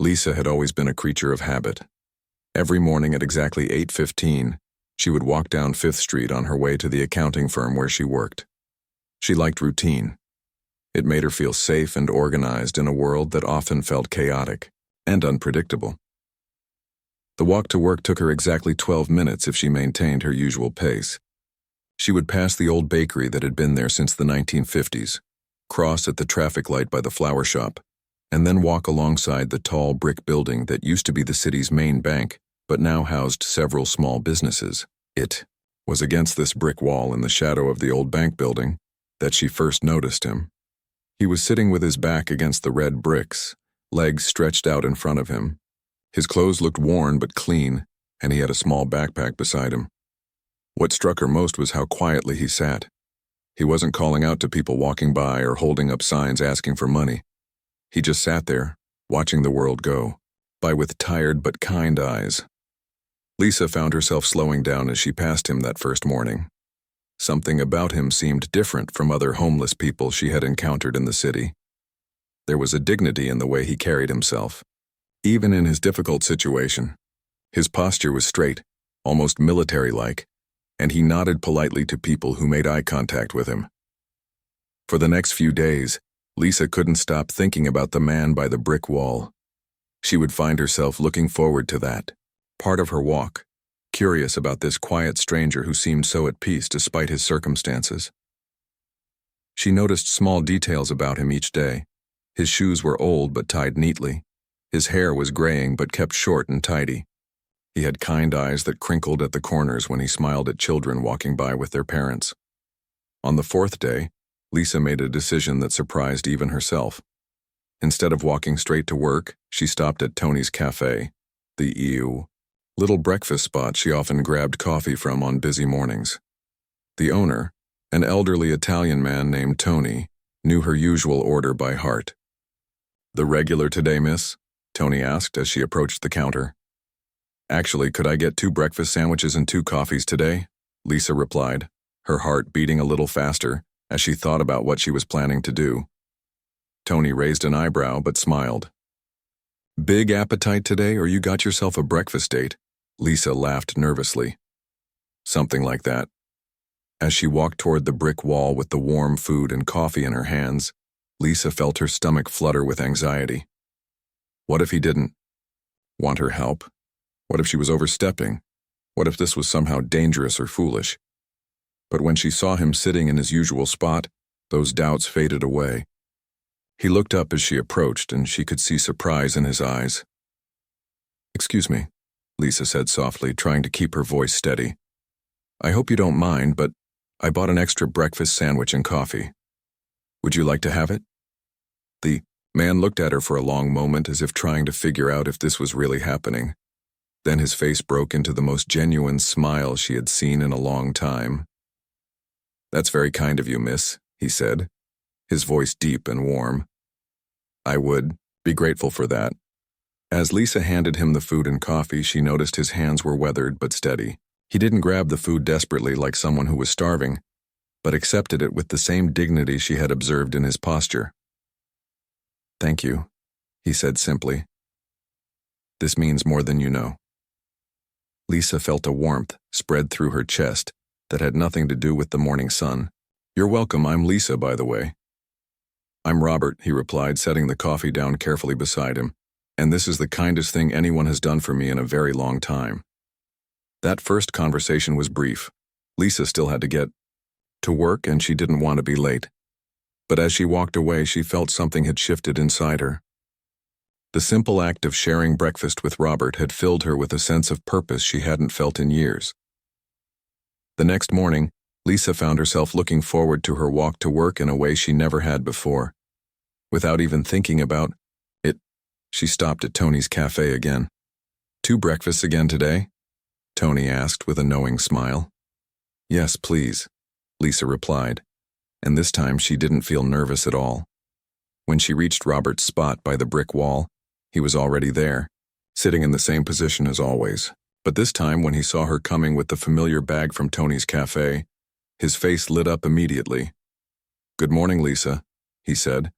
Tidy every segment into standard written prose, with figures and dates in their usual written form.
Lisa had always been a creature of habit. Every morning at exactly 8:15, she would walk down Fifth Street on her way to the accounting firm where she worked. She liked routine. It made her feel safe and organized in a world that often felt chaotic and unpredictable. The walk to work took her exactly 12 minutes if she maintained her usual pace. She would pass the old bakery that had been there since the 1950s, cross at the traffic light by the flower shop, and then walk alongside the tall brick building that used to be the city's main bank, but now housed several small businesses. It was against this brick wall in the shadow of the old bank building that she first noticed him. He was sitting with his back against the red bricks, legs stretched out in front of him. His clothes looked worn but clean, and he had a small backpack beside him. What struck her most was how quietly he sat. He wasn't calling out to people walking by or holding up signs asking for money. He just sat there, watching the world go by with tired but kind eyes. Lisa found herself slowing down as she passed him that first morning. Something about him seemed different from other homeless people she had encountered in the city. There was a dignity in the way he carried himself, even in his difficult situation. His posture was straight, almost military-like, and he nodded politely to people who made eye contact with him. For the next few days, Lisa couldn't stop thinking about the man by the brick wall. She would find herself looking forward to that part of her walk, curious about this quiet stranger who seemed so at peace despite his circumstances. She noticed small details about him each day. His shoes were old but tied neatly. His hair was graying but kept short and tidy. He had kind eyes that crinkled at the corners when he smiled at children walking by with their parents. On the fourth day, Lisa made a decision that surprised even herself. Instead of walking straight to work, she stopped at Tony's Cafe, the little breakfast spot she often grabbed coffee from on busy mornings. The owner, an elderly Italian man named Tony, knew her usual order by heart. "The regular today, miss?" Tony asked as she approached the counter. "Actually, could I get 2 breakfast sandwiches and 2 coffees today?" Lisa replied, her heart beating a little faster as she thought about what she was planning to do. Tony raised an eyebrow but smiled. "Big appetite today, or you got yourself a breakfast date?" Lisa laughed nervously. "Something like that." As she walked toward the brick wall with the warm food and coffee in her hands, Lisa felt her stomach flutter with anxiety. What if he didn't want her help? What if she was overstepping? What if this was somehow dangerous or foolish? But when she saw him sitting in his usual spot, those doubts faded away. He looked up as she approached, and she could see surprise in his eyes. "Excuse me," Lisa said softly, trying to keep her voice steady. "I hope you don't mind, but I bought an extra breakfast sandwich and coffee. Would you like to have it?" The man looked at her for a long moment as if trying to figure out if this was really happening. Then his face broke into the most genuine smile she had seen in a long time. "That's very kind of you, miss," he said, his voice deep and warm. "I would be grateful for that." As Lisa handed him the food and coffee, she noticed his hands were weathered but steady. He didn't grab the food desperately like someone who was starving, but accepted it with the same dignity she had observed in his posture. "Thank you," he said simply. "This means more than you know." Lisa felt a warmth spread through her chest that had nothing to do with the morning sun. "You're welcome, I'm Lisa, by the way." "I'm Robert," he replied, setting the coffee down carefully beside him, "and this is the kindest thing anyone has done for me in a very long time." That first conversation was brief. Lisa still had to get to work, and she didn't want to be late. But as she walked away, she felt something had shifted inside her. The simple act of sharing breakfast with Robert had filled her with a sense of purpose she hadn't felt in years. The next morning, Lisa found herself looking forward to her walk to work in a way she never had before. Without even thinking about it, she stopped at Tony's Cafe again. "2 breakfasts again today?" Tony asked with a knowing smile. "Yes, please," Lisa replied, and this time she didn't feel nervous at all. When she reached Robert's spot by the brick wall, he was already there, sitting in the same position as always. But this time, when he saw her coming with the familiar bag from Tony's Cafe, his face lit up immediately. "Good morning, Lisa," he said,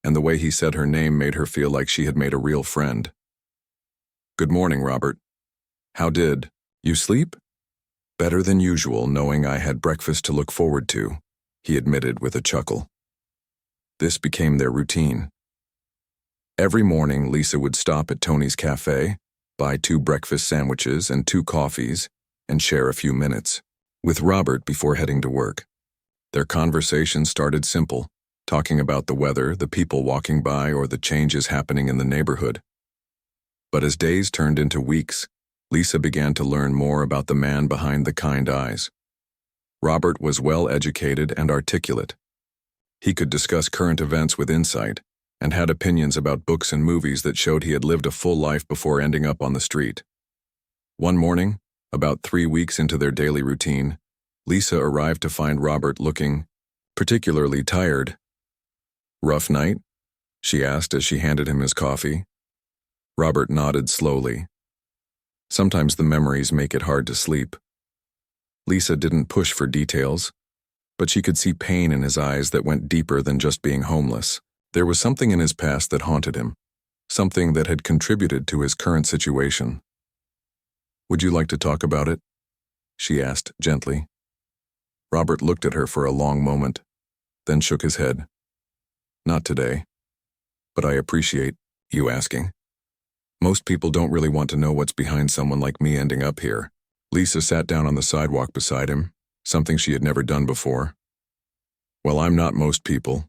and the way he said her name made her feel like she had made a real friend. Good morning, Robert. How did you sleep? Better than usual, knowing I had breakfast to look forward to, he admitted with a chuckle. This became their routine. Every morning, Lisa would stop at Tony's cafe, buy 2 breakfast sandwiches and 2 coffees, and share a few minutes with Robert before heading to work. Their conversation started simple, talking about the weather, the people walking by, or the changes happening in the neighborhood. But as days turned into weeks, Lisa began to learn more about the man behind the kind eyes. Robert was well-educated and articulate. He could discuss current events with insight and had opinions about books and movies that showed he had lived a full life before ending up on the street. One morning, about 3 weeks into their daily routine, Lisa arrived to find Robert looking particularly tired. "Rough night?" she asked as she handed him his coffee. Robert nodded slowly. Sometimes the memories make it hard to sleep. Lisa didn't push for details, but she could see pain in his eyes that went deeper than just being homeless. There was something in his past that haunted him, something that had contributed to his current situation. "Would you like to talk about it?" she asked gently. Robert looked at her for a long moment, then shook his head. "Not today, but I appreciate you asking. Most people don't really want to know what's behind someone like me ending up here." Lisa sat down on the sidewalk beside him, something she had never done before. "Well, I'm not most people,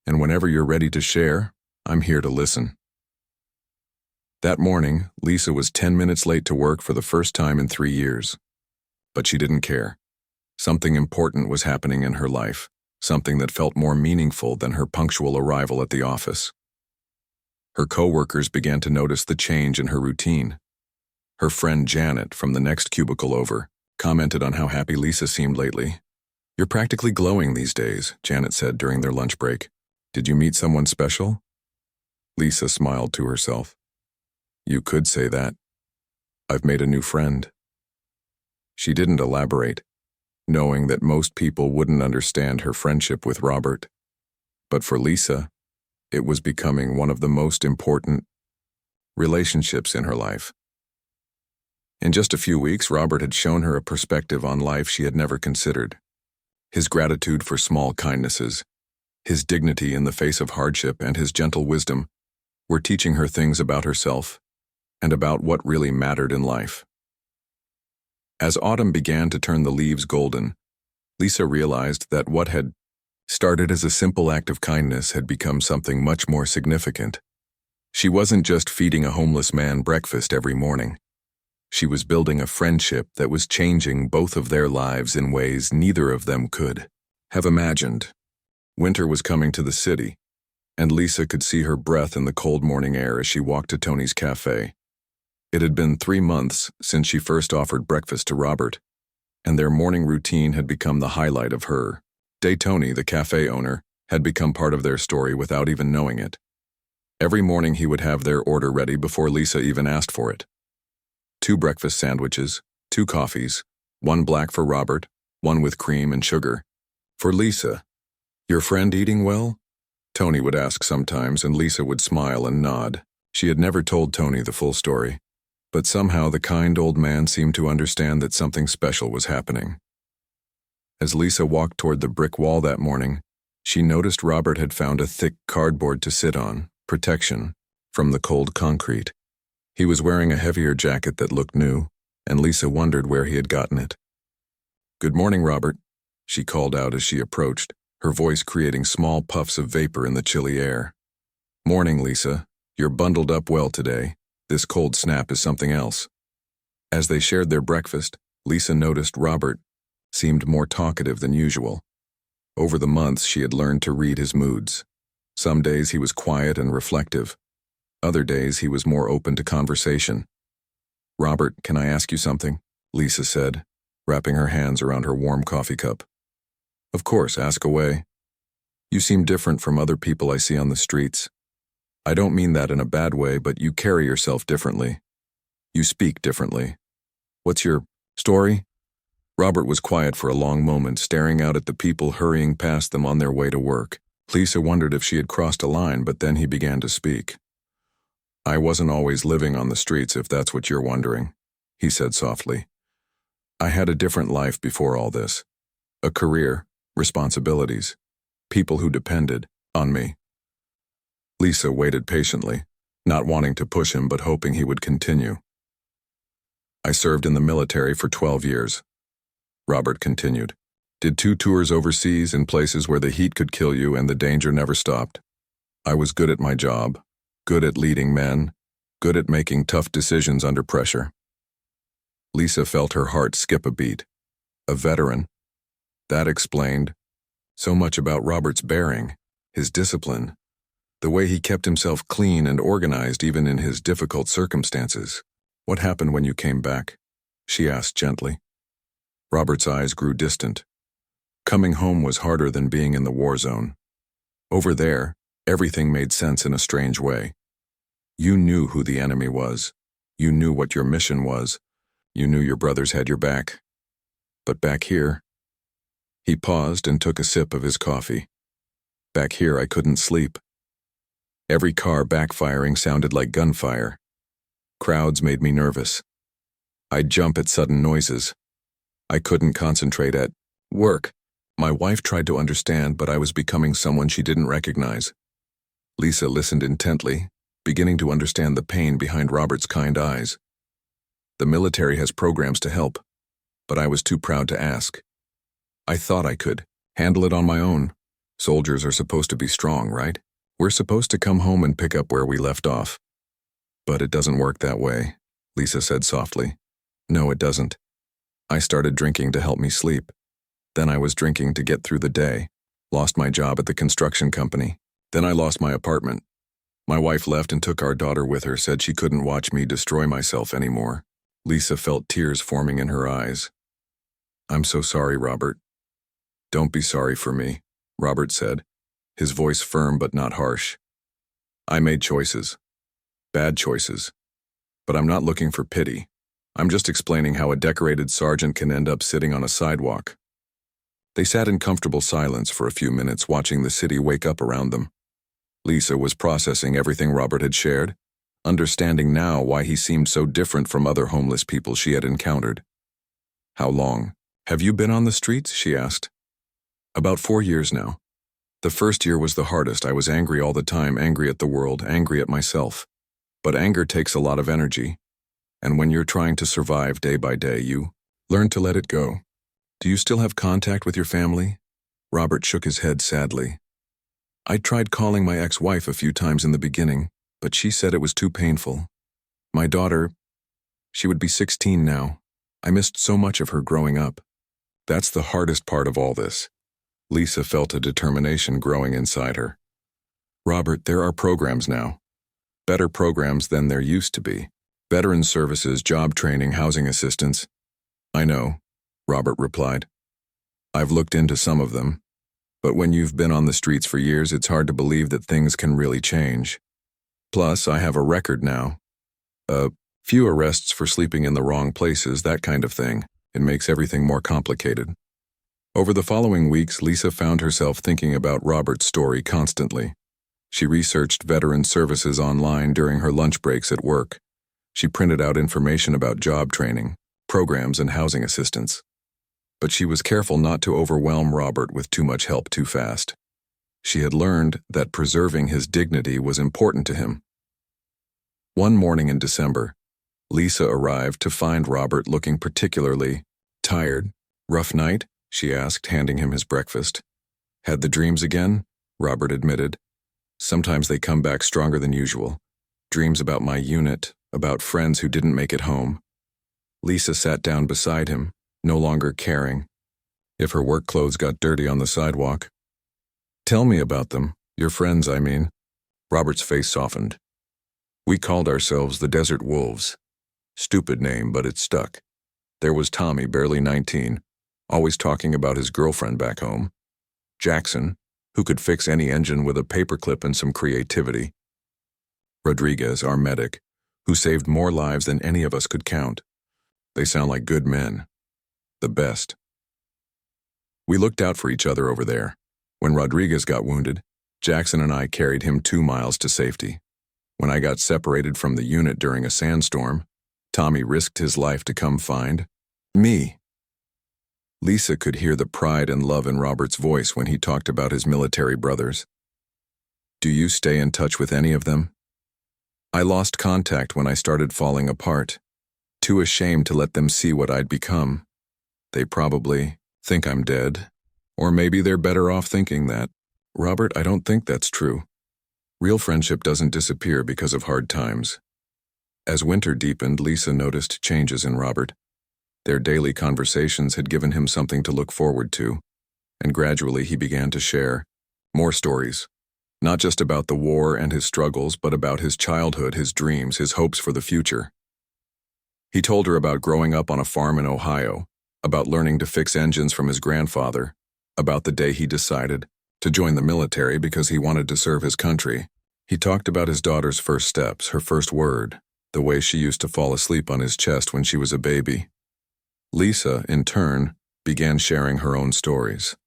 and whenever you're ready to share, I'm here to listen." That morning, Lisa was 10 minutes late to work for the first time in 3 years. But she didn't care. Something important was happening in her life, something that felt more meaningful than her punctual arrival at the office. Her co-workers began to notice the change in her routine. Her friend Janet, from the next cubicle over, commented on how happy Lisa seemed lately. "You're practically glowing these days," Janet said during their lunch break. "Did you meet someone special?" Lisa smiled to herself. "You could say that. I've made a new friend." She didn't elaborate, knowing that most people wouldn't understand her friendship with Robert. But for Lisa, it was becoming one of the most important relationships in her life. In just a few weeks, Robert had shown her a perspective on life she had never considered. His gratitude for small kindnesses, his dignity in the face of hardship, and his gentle wisdom were teaching her things about herself and about what really mattered in life. As autumn began to turn the leaves golden, Lisa realized that what had started as a simple act of kindness had become something much more significant. She wasn't just feeding a homeless man breakfast every morning. She was building a friendship that was changing both of their lives in ways neither of them could have imagined. Winter was coming to the city, and Lisa could see her breath in the cold morning air as she walked to Tony's cafe. It had been 3 months since she first offered breakfast to Robert, and their morning routine had become the highlight of her day. Tony, the cafe owner, had become part of their story without even knowing it. Every morning he would have their order ready before Lisa even asked for it. 2 breakfast sandwiches, 2 coffees, 1 black for Robert, 1 with cream and sugar for Lisa. "Your friend eating well?" Tony would ask sometimes, and Lisa would smile and nod. She had never told Tony the full story, but somehow the kind old man seemed to understand that something special was happening. As Lisa walked toward the brick wall that morning, she noticed Robert had found a thick cardboard to sit on, protection from the cold concrete. He was wearing a heavier jacket that looked new, and Lisa wondered where he had gotten it. "Good morning, Robert," she called out as she approached, her voice creating small puffs of vapor in the chilly air. "Morning, Lisa. You're bundled up well today. This cold snap is something else." As they shared their breakfast, Lisa noticed Robert seemed more talkative than usual. Over the months, she had learned to read his moods. Some days he was quiet and reflective. Other days he was more open to conversation. "Robert, can I ask you something?" Lisa said, wrapping her hands around her warm coffee cup. "Of course, ask away. You seem different from other people I see on the streets. I don't mean that in a bad way, but you carry yourself differently. You speak differently. What's your story?" Robert was quiet for a long moment, staring out at the people hurrying past them on their way to work. Lisa wondered if she had crossed a line, but then he began to speak. I wasn't always living on the streets, if that's what you're wondering, he said softly. I had a different life before all this. A career, responsibilities, people who depended on me. Lisa waited patiently, not wanting to push him but hoping he would continue. I served in the military for 12 years. Robert continued. Did 2 tours overseas in places where the heat could kill you and the danger never stopped. I was good at my job, good at leading men, good at making tough decisions under pressure. Lisa felt her heart skip a beat. A veteran. That explained so much about Robert's bearing, his discipline, the way he kept himself clean and organized even in his difficult circumstances. What happened when you came back? She asked gently. Robert's eyes grew distant. Coming home was harder than being in the war zone. Over there, everything made sense in a strange way. You knew who the enemy was. You knew what your mission was. You knew your brothers had your back. But back here... He paused and took a sip of his coffee. Back here I couldn't sleep. Every car backfiring sounded like gunfire. Crowds made me nervous. I'd jump at sudden noises. I couldn't concentrate at work. My wife tried to understand, but I was becoming someone she didn't recognize. Lisa listened intently, beginning to understand the pain behind Robert's kind eyes. The military has programs to help, but I was too proud to ask. I thought I could handle it on my own. Soldiers are supposed to be strong, right? We're supposed to come home and pick up where we left off. But it doesn't work that way, Lisa said softly. No, it doesn't. I started drinking to help me sleep. Then I was drinking to get through the day. Lost my job at the construction company. Then I lost my apartment. My wife left and took our daughter with her, said she couldn't watch me destroy myself anymore. Lisa felt tears forming in her eyes. I'm so sorry, Robert. Don't be sorry for me, Robert said, his voice firm but not harsh. I made choices. Bad choices. But I'm not looking for pity. I'm just explaining how a decorated sergeant can end up sitting on a sidewalk. They sat in comfortable silence for a few minutes, watching the city wake up around them. Lisa was processing everything Robert had shared, understanding now why he seemed so different from other homeless people she had encountered. How long have you been on the streets? She asked. About 4 years now. The first year was the hardest. I was angry all the time, angry at the world, angry at myself. But anger takes a lot of energy. And when you're trying to survive day by day, you learn to let it go. Do you still have contact with your family? Robert shook his head sadly. I tried calling my ex-wife a few times in the beginning, but she said it was too painful. My daughter, she would be 16 now. I missed so much of her growing up. That's the hardest part of all this. Lisa felt a determination growing inside her. Robert, there are programs now. Better programs than there used to be. Veteran services, job training, housing assistance. I know, Robert replied. I've looked into some of them. But when you've been on the streets for years, it's hard to believe that things can really change. Plus, I have a record now. A few arrests for sleeping in the wrong places, that kind of thing. It makes everything more complicated. Over the following weeks, Lisa found herself thinking about Robert's story constantly. She researched veteran services online during her lunch breaks at work. She printed out information about job training, programs, and housing assistance. But she was careful not to overwhelm Robert with too much help too fast. She had learned that preserving his dignity was important to him. One morning in December, Lisa arrived to find Robert looking particularly tired. Rough night? She asked, handing him his breakfast. Had the dreams again? Robert admitted. Sometimes they come back stronger than usual. Dreams about my unit, about friends who didn't make it home. Lisa sat down beside him, no longer caring if her work clothes got dirty on the sidewalk. Tell me about them, your friends, I mean. Robert's face softened. We called ourselves the Desert Wolves. Stupid name, but it stuck. There was Tommy, barely 19, always talking about his girlfriend back home. Jackson, who could fix any engine with a paperclip and some creativity. Rodriguez, our medic, who saved more lives than any of us could count. They sound like good men. The best. We looked out for each other over there. When Rodriguez got wounded, Jackson and I carried him 2 miles to safety. When I got separated from the unit during a sandstorm, Tommy risked his life to come find me. Lisa could hear the pride and love in Robert's voice when he talked about his military brothers. Do you stay in touch with any of them? I lost contact when I started falling apart, too ashamed to let them see what I'd become. They probably think I'm dead, or maybe they're better off thinking that. Robert, I don't think that's true. Real friendship doesn't disappear because of hard times. As winter deepened, Lisa noticed changes in Robert. Their daily conversations had given him something to look forward to, and gradually he began to share more stories, not just about the war and his struggles, but about his childhood, his dreams, his hopes for the future. He told her about growing up on a farm in Ohio, about learning to fix engines from his grandfather, about the day he decided to join the military because he wanted to serve his country. He talked about his daughter's first steps, her first word, the way she used to fall asleep on his chest when she was a baby. Lisa, in turn, began sharing her own stories.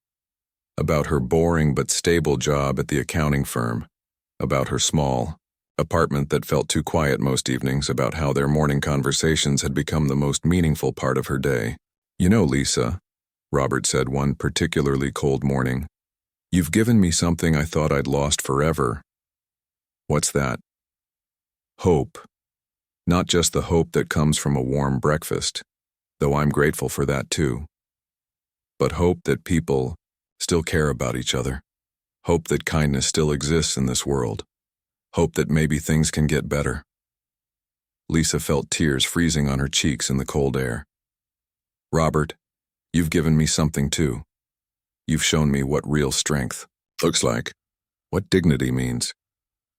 About her boring but stable job at the accounting firm, about her small apartment that felt too quiet most evenings, about how their morning conversations had become the most meaningful part of her day. You know, Lisa, Robert said one particularly cold morning, you've given me something I thought I'd lost forever. What's that? Hope. Not just the hope that comes from a warm breakfast, though I'm grateful for that too. But hope that people still care about each other. Hope that kindness still exists in this world. Hope that maybe things can get better. Lisa felt tears freezing on her cheeks in the cold air. Robert, you've given me something too. You've shown me what real strength looks like, what dignity means.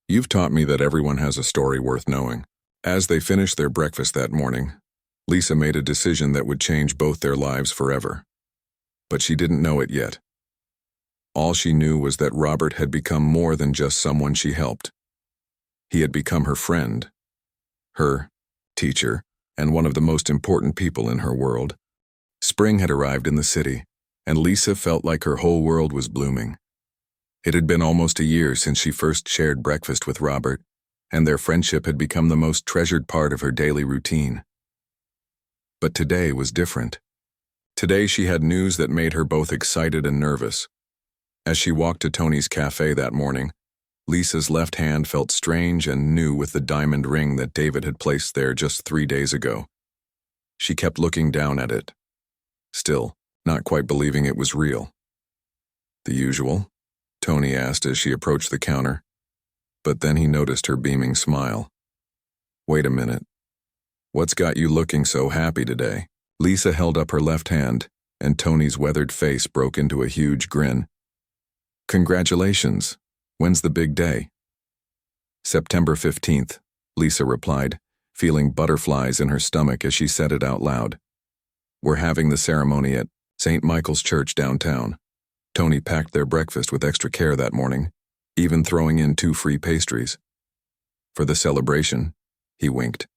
You've taught me that everyone has a story worth knowing. As they finished their breakfast that morning, Lisa made a decision that would change both their lives forever. But she didn't know it yet. All she knew was that Robert had become more than just someone she helped. He had become her friend, her teacher, and one of the most important people in her world. Spring had arrived in the city, and Lisa felt like her whole world was blooming. It had been almost a year since she first shared breakfast with Robert, and their friendship had become the most treasured part of her daily routine. But today was different. Today she had news that made her both excited and nervous. As she walked to Tony's cafe that morning, Lisa's left hand felt strange and new with the diamond ring that David had placed there just 3 days ago. She kept looking down at it, still not quite believing it was real. The usual? Tony asked as she approached the counter, but then he noticed her beaming smile. Wait a minute. What's got you looking so happy today? Lisa held up her left hand, and Tony's weathered face broke into a huge grin. Congratulations. When's the big day? September 15th, Lisa replied, feeling butterflies in her stomach as she said it out loud. We're having the ceremony at St. Michael's Church downtown. Tony packed their breakfast with extra care that morning, even throwing in 2 free pastries. For the celebration, he winked.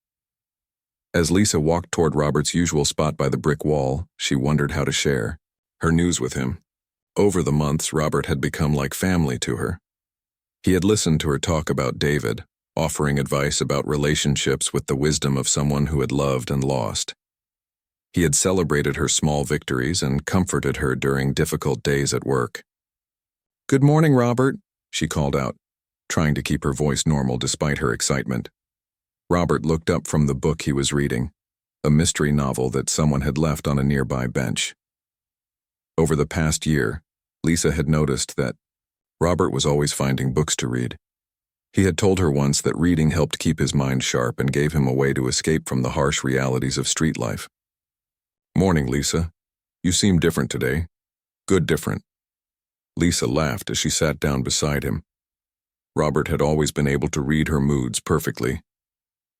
As Lisa walked toward Robert's usual spot by the brick wall, she wondered how to share her news with him. Over the months, Robert had become like family to her. He had listened to her talk about David, offering advice about relationships with the wisdom of someone who had loved and lost. He had celebrated her small victories and comforted her during difficult days at work. Good morning, Robert, she called out, trying to keep her voice normal despite her excitement. Robert looked up from the book he was reading, a mystery novel that someone had left on a nearby bench. Over the past year, Lisa had noticed that Robert was always finding books to read. He had told her once that reading helped keep his mind sharp and gave him a way to escape from the harsh realities of street life. Morning, Lisa. You seem different today. Good different. Lisa laughed as she sat down beside him. Robert had always been able to read her moods perfectly.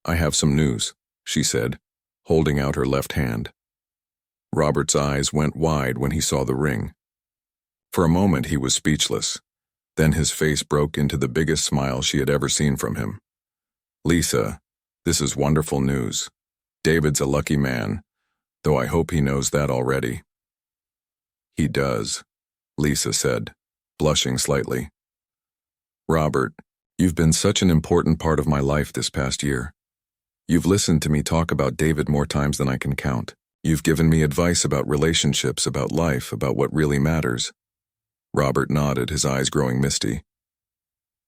I have some news, she said, holding out her left hand. Robert's eyes went wide when he saw the ring. For a moment he was speechless. Then his face broke into the biggest smile she had ever seen from him. Lisa, this is wonderful news. David's a lucky man, though I hope he knows that already. He does, Lisa said, blushing slightly. Robert, You've been such an important part of my life this past year. You've listened to me talk about David more times than I can count. You've given me advice about relationships, about life, about what really matters. Robert nodded, his eyes growing misty.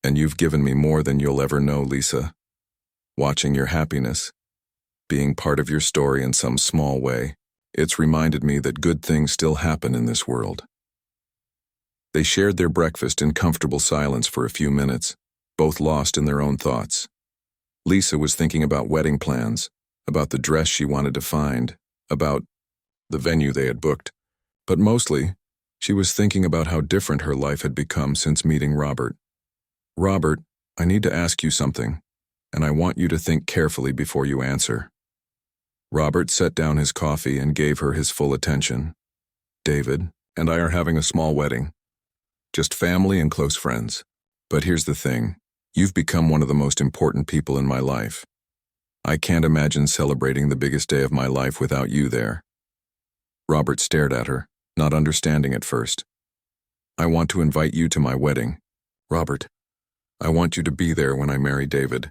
And you've given me more than you'll ever know, Lisa. Watching your happiness, being part of your story in some small way, it's reminded me that good things still happen in this world. They shared their breakfast in comfortable silence for a few minutes, both lost in their own thoughts. Lisa was thinking about wedding plans, about the dress she wanted to find, about the venue they had booked. But mostly, she was thinking about how different her life had become since meeting Robert. Robert, I need to ask you something, and I want you to think carefully before you answer. Robert set down his coffee and gave her his full attention. David and I are having a small wedding. Just family and close friends. But here's the thing. You've become one of the most important people in my life. I can't imagine celebrating the biggest day of my life without you there. Robert stared at her, not understanding at first. I want to invite you to my wedding. Robert, I want you to be there when I marry David.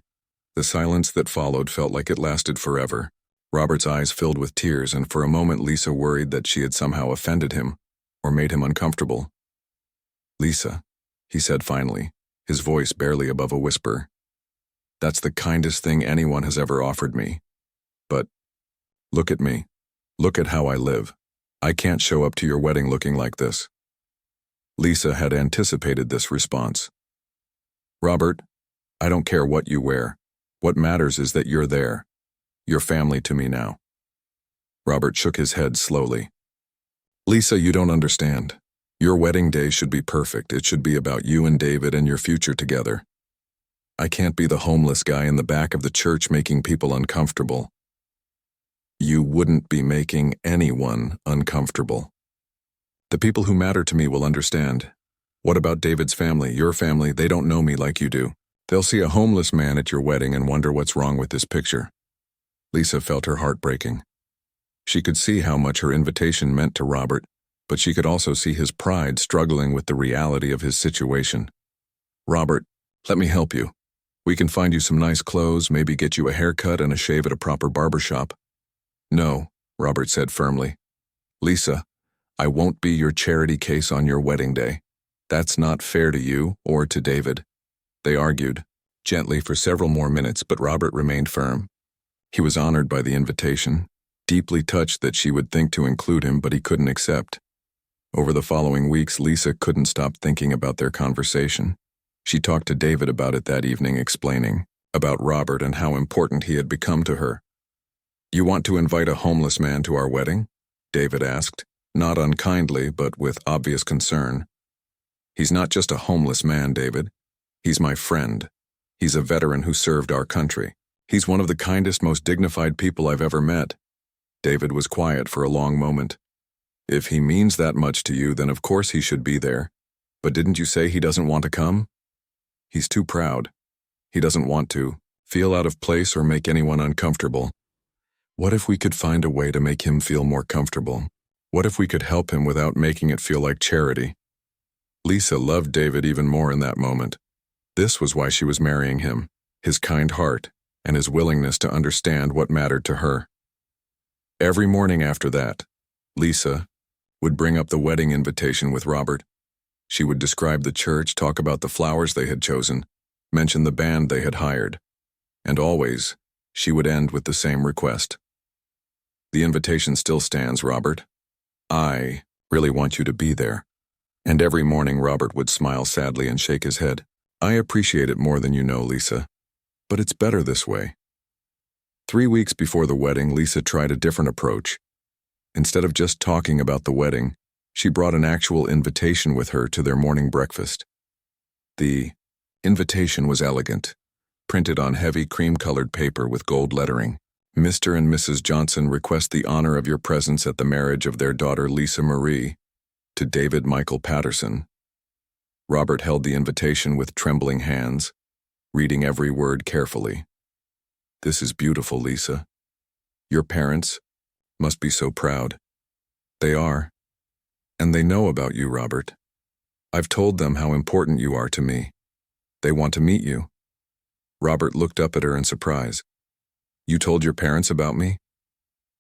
The silence that followed felt like it lasted forever. Robert's eyes filled with tears, and for a moment Lisa worried that she had somehow offended him or made him uncomfortable. Lisa, he said finally, his voice barely above a whisper. That's the kindest thing anyone has ever offered me. But look at me. Look at how I live. I can't show up to your wedding looking like this. Lisa had anticipated this response. Robert, I don't care what you wear. What matters is that you're there. You're family to me now. Robert shook his head slowly. Lisa, you don't understand. Your wedding day should be perfect. It should be about you and David and your future together. I can't be the homeless guy in the back of the church making people uncomfortable. You wouldn't be making anyone uncomfortable. The people who matter to me will understand. What about David's family, your family? They don't know me like you do. They'll see a homeless man at your wedding and wonder what's wrong with this picture. Lisa felt her heart breaking. She could see how much her invitation meant to Robert, but she could also see his pride struggling with the reality of his situation. Robert, let me help you. We can find you some nice clothes, maybe get you a haircut and a shave at a proper barbershop. No, Robert said firmly. Lisa, I won't be your charity case on your wedding day. That's not fair to you or to David. They argued, gently for several more minutes, but Robert remained firm. He was honored by the invitation, deeply touched that she would think to include him, but he couldn't accept. Over the following weeks, Lisa couldn't stop thinking about their conversation. She talked to David about it that evening, explaining about Robert and how important he had become to her. You want to invite a homeless man to our wedding? David asked, not unkindly, but with obvious concern. He's not just a homeless man, David. He's my friend. He's a veteran who served our country. He's one of the kindest, most dignified people I've ever met. David was quiet for a long moment. If he means that much to you, then of course he should be there. But didn't you say he doesn't want to come? He's too proud. He doesn't want to feel out of place or make anyone uncomfortable. What if we could find a way to make him feel more comfortable? What if we could help him without making it feel like charity? Lisa loved David even more in that moment. This was why she was marrying him, his kind heart, and his willingness to understand what mattered to her. Every morning after that, Lisa would bring up the wedding invitation with Robert. She would describe the church, talk about the flowers they had chosen, mention the band they had hired. And always, she would end with the same request. The invitation still stands, Robert. I really want you to be there. And every morning Robert would smile sadly and shake his head. I appreciate it more than you know, Lisa. But it's better this way. 3 weeks before the wedding, Lisa tried a different approach. Instead of just talking about the wedding, she brought an actual invitation with her to their morning breakfast. The invitation was elegant, printed on heavy cream-colored paper with gold lettering. Mr. and Mrs. Johnson request the honor of your presence at the marriage of their daughter Lisa Marie to David Michael Patterson. Robert held the invitation with trembling hands, reading every word carefully. This is beautiful, Lisa. Your parents must be so proud. They are. And they know about you, Robert. I've told them how important you are to me. They want to meet you. Robert looked up at her in surprise. You told your parents about me?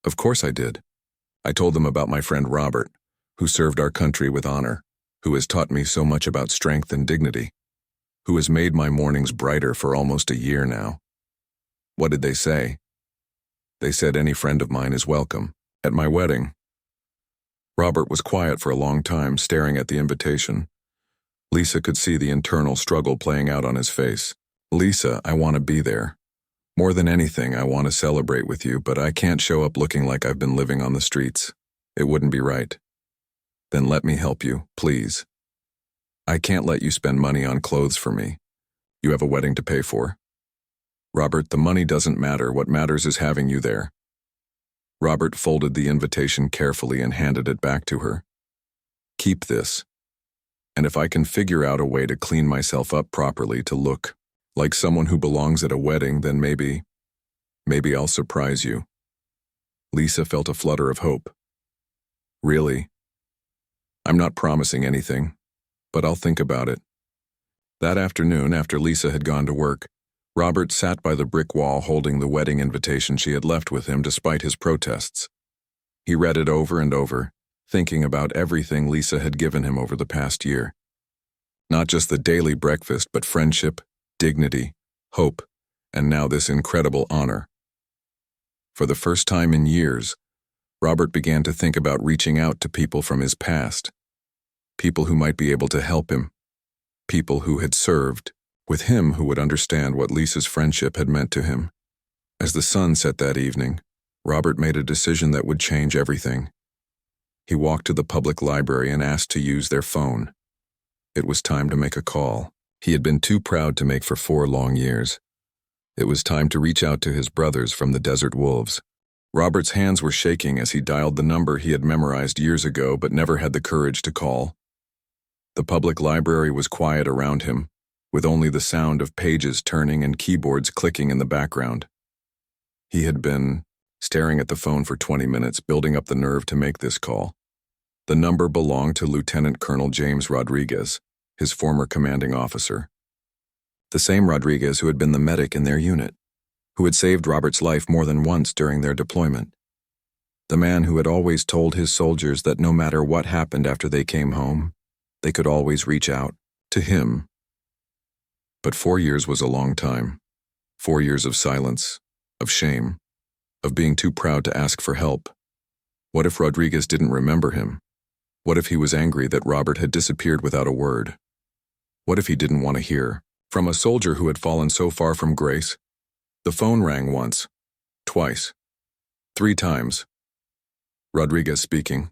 Of course I did. I told them about my friend Robert, who served our country with honor, who has taught me so much about strength and dignity, who has made my mornings brighter for almost a year now. What did they say? They said any friend of mine is welcome at my wedding. Robert was quiet for a long time, staring at the invitation. Lisa could see the internal struggle playing out on his face. Lisa, I want to be there. More than anything, I want to celebrate with you, but I can't show up looking like I've been living on the streets. It wouldn't be right. Then let me help you, please. I can't let you spend money on clothes for me. You have a wedding to pay for. Robert, the money doesn't matter. What matters is having you there. Robert folded the invitation carefully and handed it back to her. Keep this. And if I can figure out a way to clean myself up properly to look like someone who belongs at a wedding, then maybe I'll surprise you. Lisa felt a flutter of hope. Really? I'm not promising anything, but I'll think about it. That afternoon, after Lisa had gone to work, Robert sat by the brick wall holding the wedding invitation she had left with him despite his protests. He read it over and over, thinking about everything Lisa had given him over the past year. Not just the daily breakfast, but friendship, dignity, hope, and now this incredible honor. For the first time in years, Robert began to think about reaching out to people from his past, people who might be able to help him, people who had served with him, who would understand what Lisa's friendship had meant to him. As the sun set that evening, Robert made a decision that would change everything. He walked to the public library and asked to use their phone. It was time to make a call he had been too proud to make for 4 long years. It was time to reach out to his brothers from the Desert Wolves. Robert's hands were shaking as he dialed the number he had memorized years ago but never had the courage to call. The public library was quiet around him, with only the sound of pages turning and keyboards clicking in the background. He had been staring at the phone for 20 minutes, building up the nerve to make this call. The number belonged to Lieutenant Colonel James Rodriguez, his former commanding officer. The same Rodriguez who had been the medic in their unit, who had saved Robert's life more than once during their deployment. The man who had always told his soldiers that no matter what happened after they came home, they could always reach out to him. But 4 years was a long time. 4 years of silence, of shame, of being too proud to ask for help. What if Rodriguez didn't remember him? What if he was angry that Robert had disappeared without a word? What if he didn't want to hear from a soldier who had fallen so far from grace? The phone rang once, twice, 3 times. Rodriguez speaking.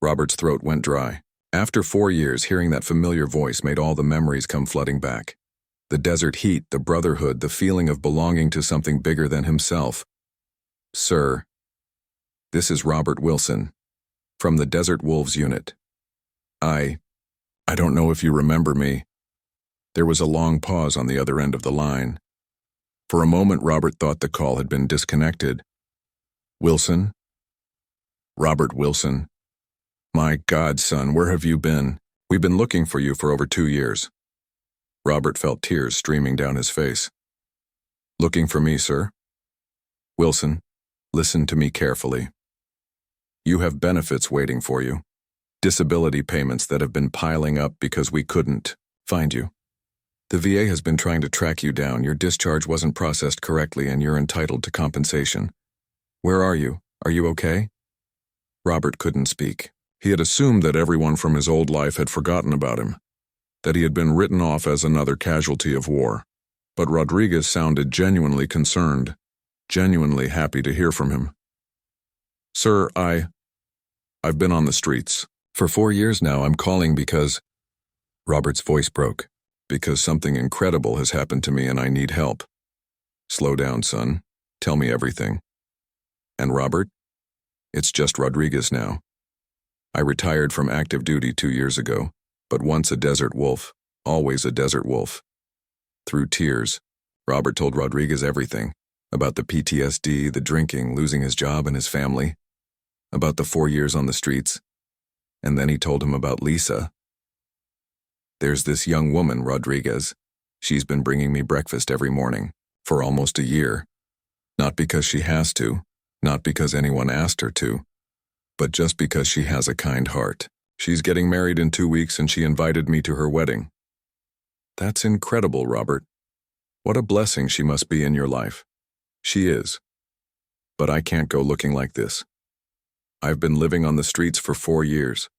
Robert's throat went dry. After 4 years, hearing that familiar voice made all the memories come flooding back. The desert heat, the brotherhood, the feeling of belonging to something bigger than himself. Sir, this is Robert Wilson, from the Desert Wolves unit. I don't know if you remember me. There was a long pause on the other end of the line. For a moment, Robert thought the call had been disconnected. Wilson? Robert Wilson. My God, son, where have you been? We've been looking for you for over 2 years. Robert felt tears streaming down his face. Looking for me, sir? Wilson, listen to me carefully. You have benefits waiting for you. Disability payments that have been piling up because we couldn't find you. The VA has been trying to track you down. Your discharge wasn't processed correctly and you're entitled to compensation. Where are you? Are you okay? Robert couldn't speak. He had assumed that everyone from his old life had forgotten about him, that he had been written off as another casualty of war. But Rodriguez sounded genuinely concerned, genuinely happy to hear from him. Sir, I've been on the streets. For 4 years now. I'm calling because... Robert's voice broke. Because something incredible has happened to me and I need help. Slow down, son. Tell me everything. And Robert? It's just Rodriguez now. I retired from active duty 2 years ago, but once a desert wolf, always a desert wolf. Through tears, Robert told Rodriguez everything, about the PTSD, the drinking, losing his job and his family, about the 4 years on the streets, and then he told him about Lisa. There's this young woman, Rodriguez. She's been bringing me breakfast every morning, for almost a year. Not because she has to, not because anyone asked her to, but just because she has a kind heart. She's getting married in 2 weeks and she invited me to her wedding. That's incredible, Robert. What a blessing she must be in your life. She is. But I can't go looking like this. I've been living on the streets for 4 years.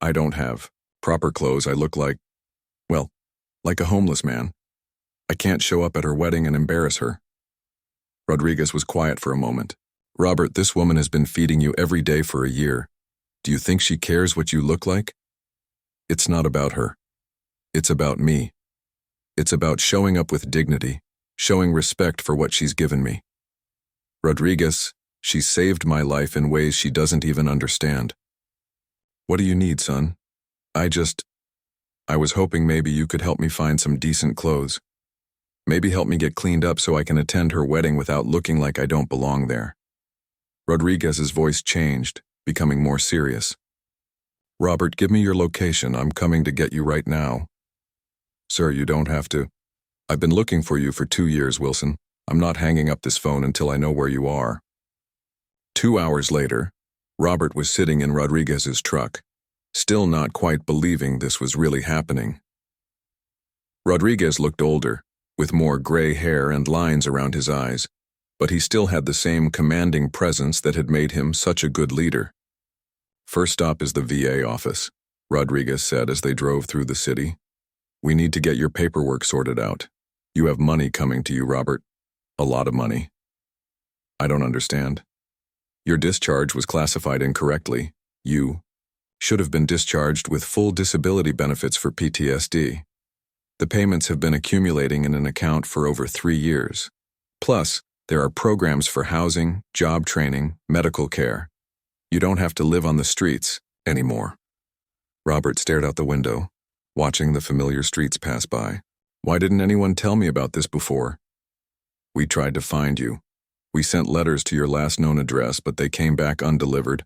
I don't have proper clothes. I look like, well, like a homeless man. I can't show up at her wedding and embarrass her. Rodriguez was quiet for a moment. Robert, this woman has been feeding you every day for a year. Do you think she cares what you look like? It's not about her. It's about me. It's about showing up with dignity, showing respect for what she's given me. Rodriguez, she saved my life in ways she doesn't even understand. What do you need, son? I was hoping maybe you could help me find some decent clothes. Maybe help me get cleaned up so I can attend her wedding without looking like I don't belong there. Rodriguez's voice changed, becoming more serious. Robert, give me your location. I'm coming to get you right now. Sir, you don't have to. I've been looking for you for 2 years, Wilson. I'm not hanging up this phone until I know where you are. 2 hours later, Robert was sitting in Rodriguez's truck, still not quite believing this was really happening. Rodriguez looked older, with more gray hair and lines around his eyes, but he still had the same commanding presence that had made him such a good leader. First stop is the VA office, Rodriguez said as they drove through the city. We need to get your paperwork sorted out. You have money coming to you, Robert. A lot of money. I don't understand. Your discharge was classified incorrectly. You should have been discharged with full disability benefits for PTSD. The payments have been accumulating in an account for over 3 years. Plus, there are programs for housing, job training, medical care. You don't have to live on the streets anymore. Robert stared out the window, watching the familiar streets pass by. Why didn't anyone tell me about this before? We tried to find you. We sent letters to your last known address, but they came back undelivered.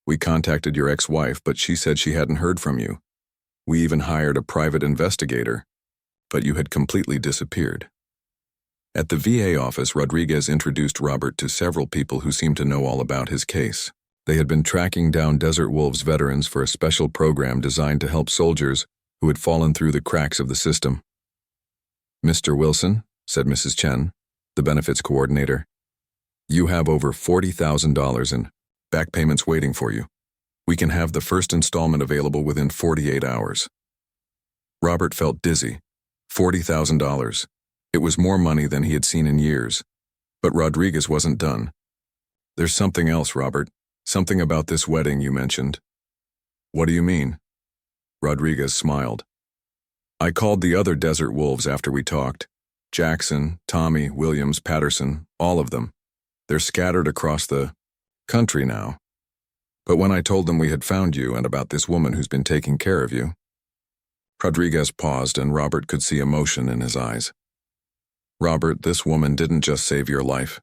We contacted your ex-wife, but she said she hadn't heard from you. We even hired a private investigator, but you had completely disappeared. At the VA office, Rodriguez introduced Robert to several people who seemed to know all about his case. They had been tracking down Desert Wolves veterans for a special program designed to help soldiers who had fallen through the cracks of the system. Mr. Wilson, said Mrs. Chen, the benefits coordinator, you have over $40,000 in back payments waiting for you. We can have the first installment available within 48 hours. Robert felt dizzy. $40,000. It was more money than he had seen in years. But Rodriguez wasn't done. There's something else, Robert. Something about this wedding you mentioned. What do you mean? Rodriguez smiled. I called the other Desert Wolves after we talked. Jackson, Tommy, Williams, Patterson, all of them. They're scattered across the country now. But when I told them we had found you and about this woman who's been taking care of you, Rodriguez paused and Robert could see emotion in his eyes. Robert, this woman didn't just save your life.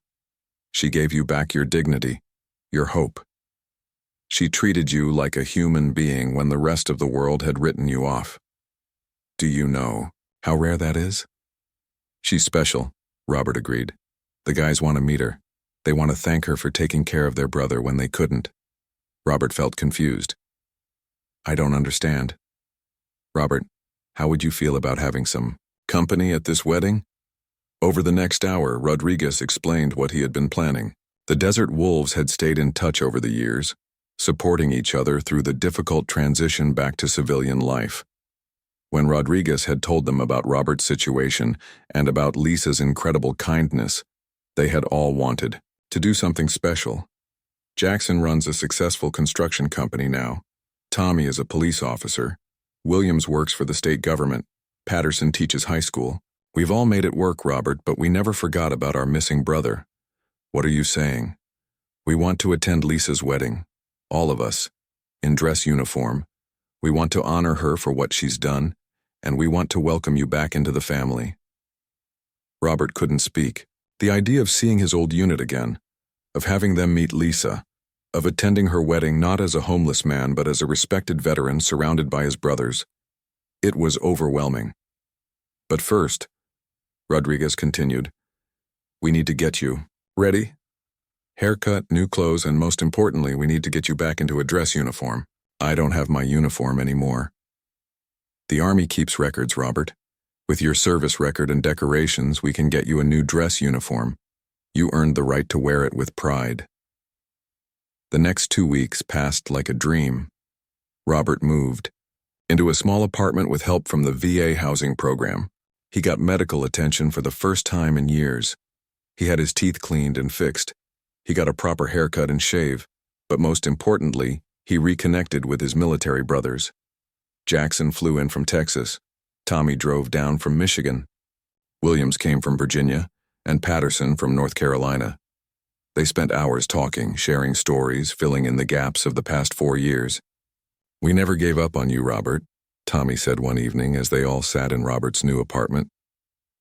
She gave you back your dignity, your hope. She treated you like a human being when the rest of the world had written you off. Do you know how rare that is? She's special, Robert agreed. The guys want to meet her. They want to thank her for taking care of their brother when they couldn't. Robert felt confused. I don't understand. Robert, how would you feel about having some company at this wedding? Over the next hour, Rodriguez explained what he had been planning. The Desert Wolves had stayed in touch over the years, supporting each other through the difficult transition back to civilian life. When Rodriguez had told them about Robert's situation and about Lisa's incredible kindness, they had all wanted to do something special. Jackson runs a successful construction company now. Tommy is a police officer. Williams works for the state government. Patterson teaches high school. We've all made it work, Robert, but we never forgot about our missing brother. What are you saying? We want to attend Lisa's wedding. All of us. In dress uniform. We want to honor her for what she's done, and we want to welcome you back into the family. Robert couldn't speak. The idea of seeing his old unit again, of having them meet Lisa, of attending her wedding not as a homeless man but as a respected veteran surrounded by his brothers, it was overwhelming. But first, Rodriguez continued, we need to get you ready. Haircut, new clothes, and most importantly, we need to get you back into a dress uniform. I don't have my uniform anymore. The Army keeps records, Robert. With your service record and decorations, we can get you a new dress uniform. You earned the right to wear it with pride. The next 2 weeks passed like a dream. Robert moved into a small apartment with help from the VA housing program. He got medical attention for the first time in years. He had his teeth cleaned and fixed. He got a proper haircut and shave. But most importantly, he reconnected with his military brothers. Jackson flew in from Texas. Tommy drove down from Michigan. Williams came from Virginia, and Patterson from North Carolina. They spent hours talking, sharing stories, filling in the gaps of the past 4 years. We never gave up on you, Robert, Tommy said one evening as they all sat in Robert's new apartment.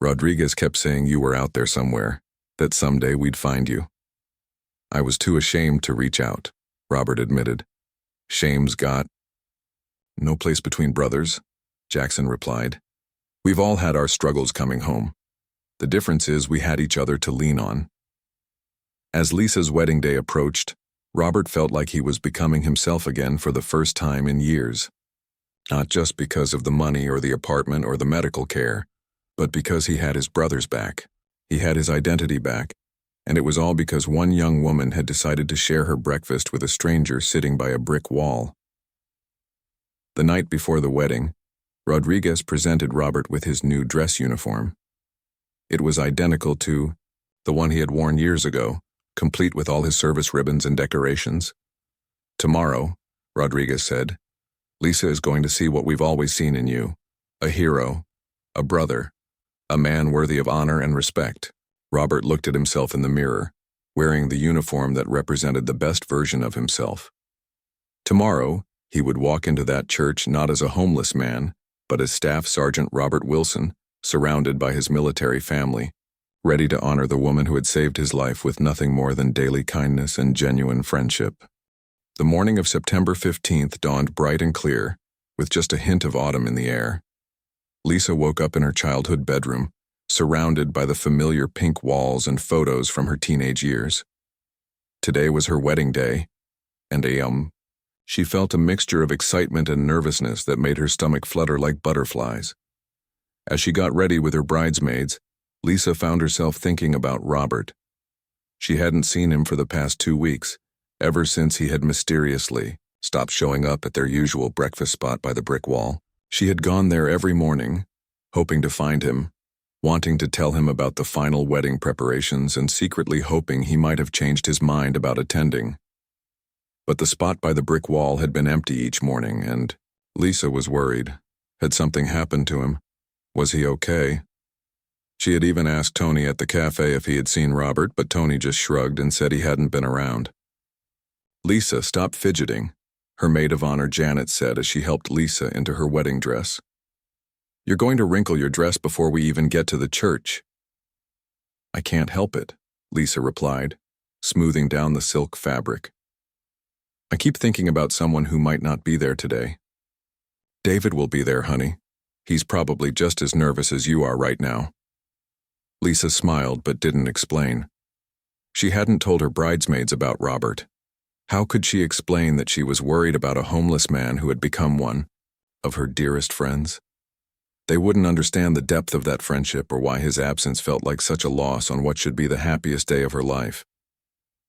Rodriguez kept saying you were out there somewhere, that someday we'd find you. I was too ashamed to reach out, Robert admitted. Shame's got no place between brothers, Jackson replied. We've all had our struggles coming home. The difference is we had each other to lean on. As Lisa's wedding day approached, Robert felt like he was becoming himself again for the first time in years. Not just because of the money or the apartment or the medical care, but because he had his brothers back. He had his identity back, and it was all because one young woman had decided to share her breakfast with a stranger sitting by a brick wall. The night before the wedding, Rodriguez presented Robert with his new dress uniform. It was identical to the one he had worn years ago, complete with all his service ribbons and decorations. Tomorrow, Rodriguez said, Lisa is going to see what we've always seen in you, a hero, a brother, a man worthy of honor and respect. Robert looked at himself in the mirror, wearing the uniform that represented the best version of himself. Tomorrow, he would walk into that church not as a homeless man, but as Staff Sergeant Robert Wilson, surrounded by his military family, ready to honor the woman who had saved his life with nothing more than daily kindness and genuine friendship. The morning of September 15th dawned bright and clear, with just a hint of autumn in the air. Lisa woke up in her childhood bedroom, surrounded by the familiar pink walls and photos from her teenage years. Today was her wedding day, and she felt a mixture of excitement and nervousness that made her stomach flutter like butterflies. As she got ready with her bridesmaids, Lisa found herself thinking about Robert. She hadn't seen him for the past 2 weeks, ever since he had mysteriously stopped showing up at their usual breakfast spot by the brick wall. She had gone there every morning, hoping to find him, wanting to tell him about the final wedding preparations and secretly hoping he might have changed his mind about attending. But the spot by the brick wall had been empty each morning, and Lisa was worried. Had something happened to him? Was he okay? She had even asked Tony at the cafe if he had seen Robert, but Tony just shrugged and said he hadn't been around. Lisa, stop fidgeting, her maid of honor Janet said as she helped Lisa into her wedding dress. You're going to wrinkle your dress before we even get to the church. I can't help it, Lisa replied, smoothing down the silk fabric. I keep thinking about someone who might not be there today. David will be there, honey. He's probably just as nervous as you are right now. Lisa smiled but didn't explain. She hadn't told her bridesmaids about Robert. How could she explain that she was worried about a homeless man who had become one of her dearest friends? They wouldn't understand the depth of that friendship or why his absence felt like such a loss on what should be the happiest day of her life.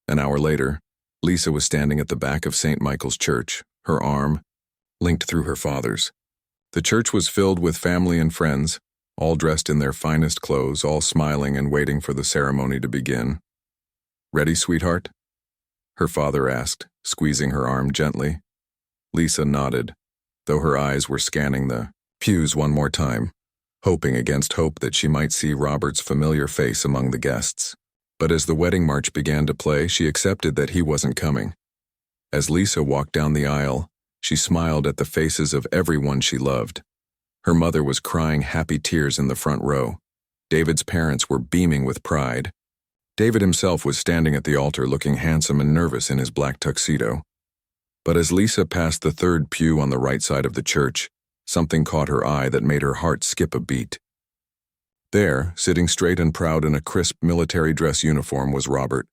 An hour later, Lisa was standing at the back of St. Michael's Church, her arm linked through her father's. The church was filled with family and friends, all dressed in their finest clothes, all smiling and waiting for the ceremony to begin. Ready, sweetheart? Her father asked, squeezing her arm gently. Lisa nodded, though her eyes were scanning the pews one more time, hoping against hope that she might see Robert's familiar face among the guests. But as the wedding march began to play, she accepted that he wasn't coming. As Lisa walked down the aisle, she smiled at the faces of everyone she loved. Her mother was crying happy tears in the front row. David's parents were beaming with pride. David himself was standing at the altar looking handsome and nervous in his black tuxedo. But as Lisa passed the third pew on the right side of the church, something caught her eye that made her heart skip a beat. There, sitting straight and proud in a crisp military dress uniform, was Robert.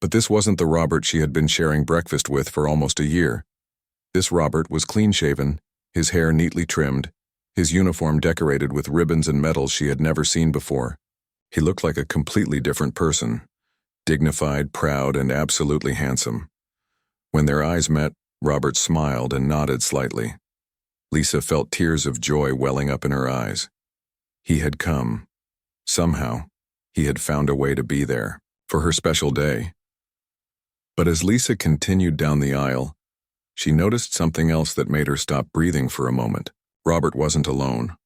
But this wasn't the Robert she had been sharing breakfast with for almost a year. This Robert was clean-shaven, his hair neatly trimmed, his uniform decorated with ribbons and medals she had never seen before. He looked like a completely different person, dignified, proud, and absolutely handsome. When their eyes met, Robert smiled and nodded slightly. Lisa felt tears of joy welling up in her eyes. He had come. Somehow, he had found a way to be there, for her special day. But as Lisa continued down the aisle, she noticed something else that made her stop breathing for a moment. Robert wasn't alone.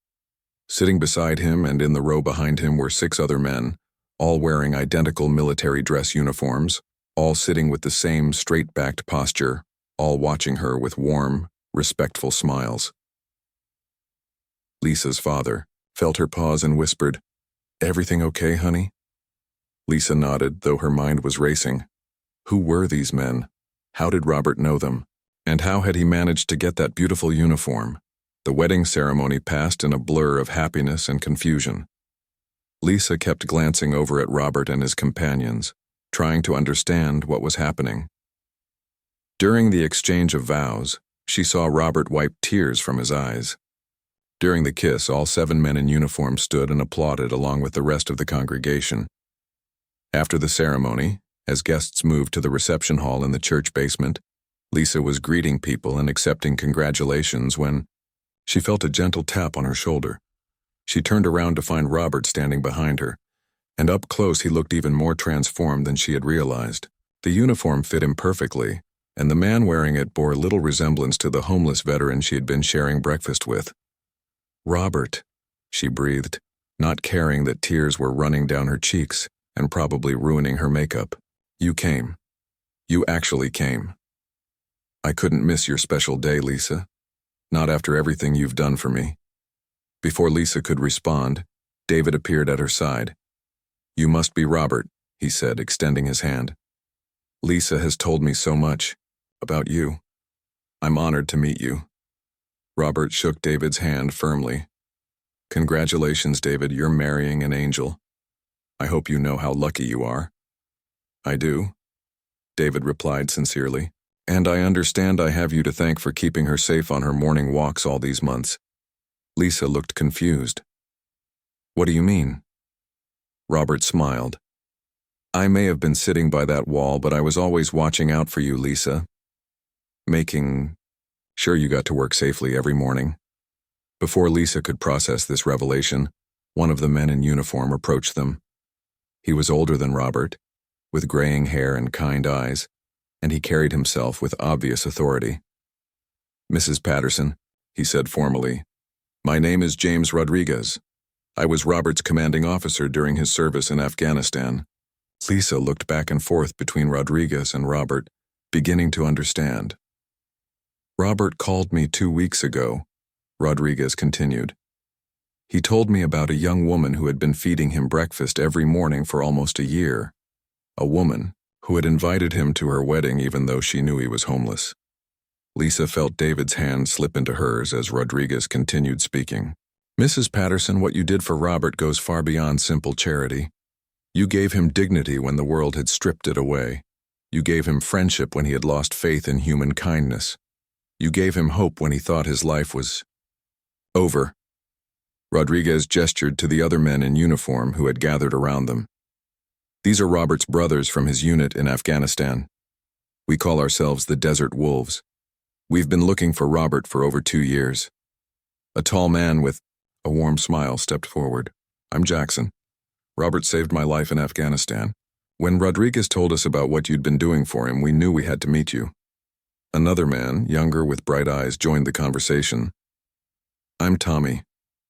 Sitting beside him and in the row behind him were 6 other men, all wearing identical military dress uniforms, all sitting with the same straight-backed posture, all watching her with warm, respectful smiles. Lisa's father felt her pause and whispered, "Everything okay, honey?" Lisa nodded, though her mind was racing. Who were these men? How did Robert know them? And how had he managed to get that beautiful uniform? The wedding ceremony passed in a blur of happiness and confusion. Lisa kept glancing over at Robert and his companions, trying to understand what was happening. During the exchange of vows, she saw Robert wipe tears from his eyes. During the kiss, all 7 men in uniform stood and applauded along with the rest of the congregation. After the ceremony, as guests moved to the reception hall in the church basement, Lisa was greeting people and accepting congratulations when she felt a gentle tap on her shoulder. She turned around to find Robert standing behind her, and up close he looked even more transformed than she had realized. The uniform fit him perfectly, and the man wearing it bore little resemblance to the homeless veteran she had been sharing breakfast with. "Robert," she breathed, not caring that tears were running down her cheeks and probably ruining her makeup. "You came. You actually came. I couldn't miss your special day, Lisa. Not after everything you've done for me." Before Lisa could respond, David appeared at her side. "You must be Robert," he said, extending his hand. "Lisa has told me so much about you. I'm honored to meet you." Robert shook David's hand firmly. "Congratulations, David, you're marrying an angel. I hope you know how lucky you are." "I do," David replied sincerely. "And I understand I have you to thank for keeping her safe on her morning walks all these months." Lisa looked confused. "What do you mean?" Robert smiled. "I may have been sitting by that wall, but I was always watching out for you, Lisa. Making sure you got to work safely every morning." Before Lisa could process this revelation, one of the men in uniform approached them. He was older than Robert, with graying hair and kind eyes, and he carried himself with obvious authority. "Mrs. Patterson," he said formally, "my name is James Rodriguez. I was Robert's commanding officer during his service in Afghanistan." Lisa looked back and forth between Rodriguez and Robert, beginning to understand. "Robert called me 2 weeks ago," Rodriguez continued. "He told me about a young woman who had been feeding him breakfast every morning for almost a year. A woman who had invited him to her wedding even though she knew he was homeless." Lisa felt David's hand slip into hers as Rodriguez continued speaking. "Mrs. Patterson, what you did for Robert goes far beyond simple charity. You gave him dignity when the world had stripped it away. You gave him friendship when he had lost faith in human kindness. You gave him hope when he thought his life was over." Rodriguez gestured to the other men in uniform who had gathered around them. "These are Robert's brothers from his unit in Afghanistan. We call ourselves the Desert Wolves. We've been looking for Robert for over 2 years." A tall man with a warm smile stepped forward. "I'm Jackson. Robert saved my life in Afghanistan. When Rodriguez told us about what you'd been doing for him, we knew we had to meet you." Another man, younger with bright eyes, joined the conversation. "I'm Tommy.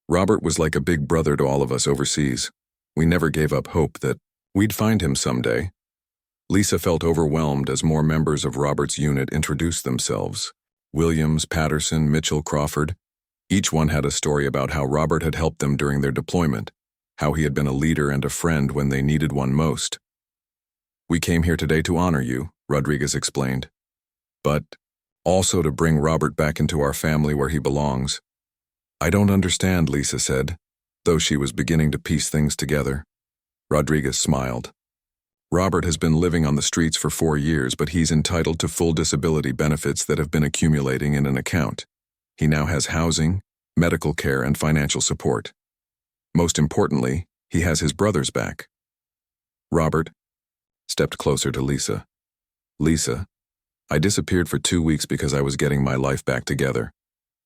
Robert was like a big brother to all of us overseas. We never gave up hope that we'd find him someday." Lisa felt overwhelmed as more members of Robert's unit introduced themselves. Williams, Patterson, Mitchell, Crawford. Each one had a story about how Robert had helped them during their deployment, how he had been a leader and a friend when they needed one most. "We came here today to honor you," Rodriguez explained. "But also to bring Robert back into our family where he belongs." "I don't understand," Lisa said. Though she was beginning to piece things together, Rodriguez smiled. Robert has been living on the streets for 4 years, but he's entitled to full disability benefits that have been accumulating in an account. He now has housing, medical care, and financial support. Most importantly, he has his brothers back. Robert stepped closer to Lisa. Lisa, I disappeared for 2 weeks because I was getting my life back together.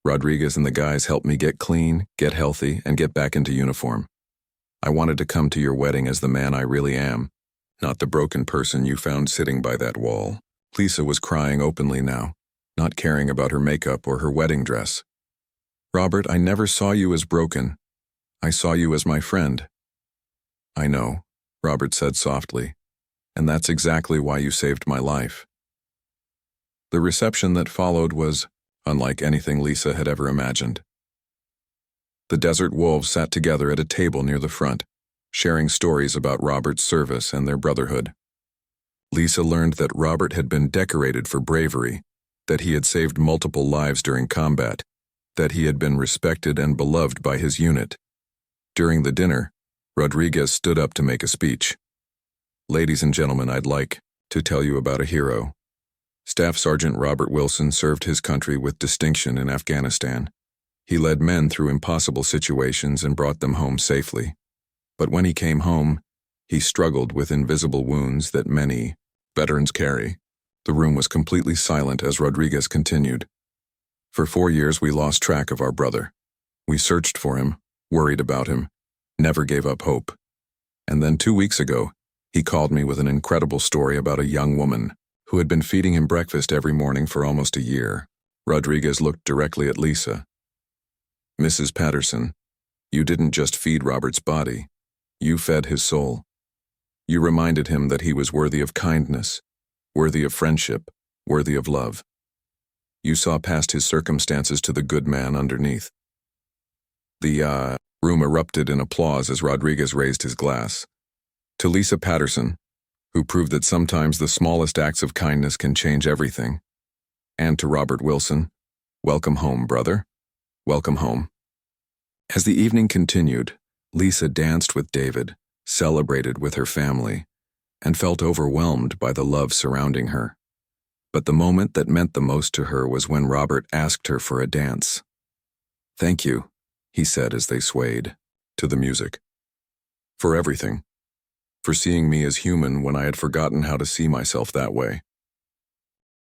Rodriguez and the guys helped me get clean, get healthy, and get back into uniform. I wanted to come to your wedding as the man I really am, not the broken person you found sitting by that wall. Lisa was crying openly now, not caring about her makeup or her wedding dress. Robert, I never saw you as broken. I saw you as my friend. I know, Robert said softly, and that's exactly why you saved my life. The reception that followed was unlike anything Lisa had ever imagined. The Desert Wolves sat together at a table near the front, sharing stories about Robert's service and their brotherhood. Lisa learned that Robert had been decorated for bravery, that he had saved multiple lives during combat, that he had been respected and beloved by his unit. During the dinner, Rodriguez stood up to make a speech. Ladies and gentlemen, I'd like to tell you about a hero. Staff Sergeant Robert Wilson served his country with distinction in Afghanistan. He led men through impossible situations and brought them home safely. But when he came home, he struggled with invisible wounds that many veterans carry. The room was completely silent as Rodriguez continued. For 4 years we lost track of our brother. We searched for him, worried about him, never gave up hope. And then 2 weeks ago, he called me with an incredible story about a young woman who had been feeding him breakfast every morning for almost a year. Rodriguez looked directly at Lisa. Mrs. Patterson, you didn't just feed Robert's body. You fed his soul. You reminded him that he was worthy of kindness, worthy of friendship, worthy of love. You saw past his circumstances to the good man underneath. The room erupted in applause as Rodriguez raised his glass. To Lisa Patterson, who proved that sometimes the smallest acts of kindness can change everything. And to Robert Wilson, welcome home, brother. Welcome home. As the evening continued, Lisa danced with David, celebrated with her family, and felt overwhelmed by the love surrounding her. But the moment that meant the most to her was when Robert asked her for a dance. Thank you, he said as they swayed to the music. For everything. For seeing me as human when I had forgotten how to see myself that way.